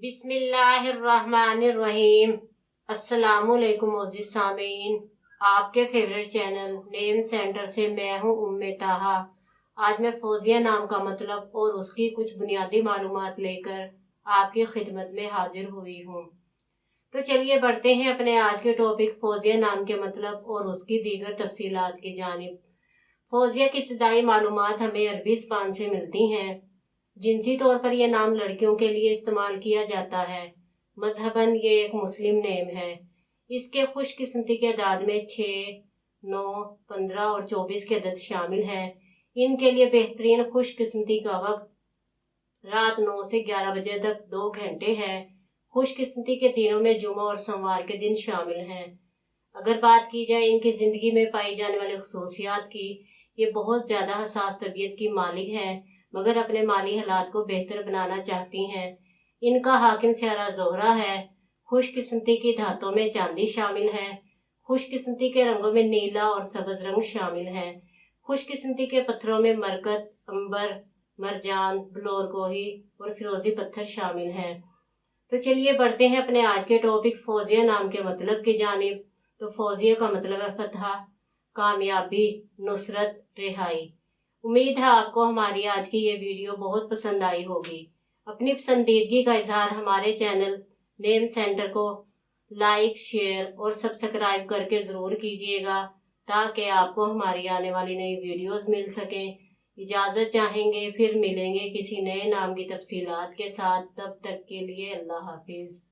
बिस्मिल्लाहिर्रहमानिर्रहीम। अस्सलामुअलैकुम मोअज़्ज़िज़ सामीन, आपके फेवरेट चैनल नेम सेंटर से मैं हूँ उम्मे ताहा। आज मैं फौजिया नाम का मतलब और उसकी कुछ बुनियादी मालूमात लेकर आपकी खिदमत में हाजिर हुई हूँ। तो चलिए बढ़ते हैं अपने आज के टॉपिक फौजिया नाम के मतलब और उसकी दीगर तफसीलात की जानिब। फौजिया की इब्तिदाई मालूमात हमें अरबी ज़बान से मिलती हैं। जिनसी तौर पर यह नाम लड़कियों के लिए इस्तेमाल किया जाता है। मजहबन ये एक मुस्लिम नेम है। इसके खुशकिस्मती के अदाद में 6, 9, 15 और 24 के अदद शामिल हैं। इनके लिए बेहतरीन खुशकिस्मती का वक्त रात 9 से 11 बजे तक 2 घंटे है। खुशकिस्मती के दिनों में जुमा और सोमवार के दिन शामिल हैं। अगर बात की जाए इनकी ज़िंदगी में पाई जाने वाली खसूसियात की, ये बहुत ज़्यादा हसास तबीयत की मालिक हैं, मगर अपने माली हालात को बेहतर बनाना चाहती हैं। इनका हाकिम सियारा ज़ोहरा है। खुशकिस्मती की धातों में चांदी शामिल है। खुशकिस्मती के रंगों में नीला और सब्ज रंग शामिल है। खुशकिस्मती के पत्थरों में मरकत, अंबर, मरजान, बलौरकोही और फिरोजी पत्थर शामिल हैं। तो चलिए बढ़ते हैं अपने आज के टॉपिक फौजिया नाम के मतलब की जानिब। तो फौजिया का मतलब है फतह, कामयाबी, नुसरत, रिहाई। उम्मीद है आपको हमारी आज की ये वीडियो बहुत पसंद आई होगी। अपनी पसंदीदगी का इजहार हमारे चैनल नेम सेंटर को लाइक, शेयर और सब्सक्राइब करके ज़रूर कीजिएगा, ताकि आपको हमारी आने वाली नई वीडियोस मिल सकें। इजाज़त चाहेंगे, फिर मिलेंगे किसी नए नाम की तफसीलात के साथ। तब तक के लिए अल्लाह हाफिज़।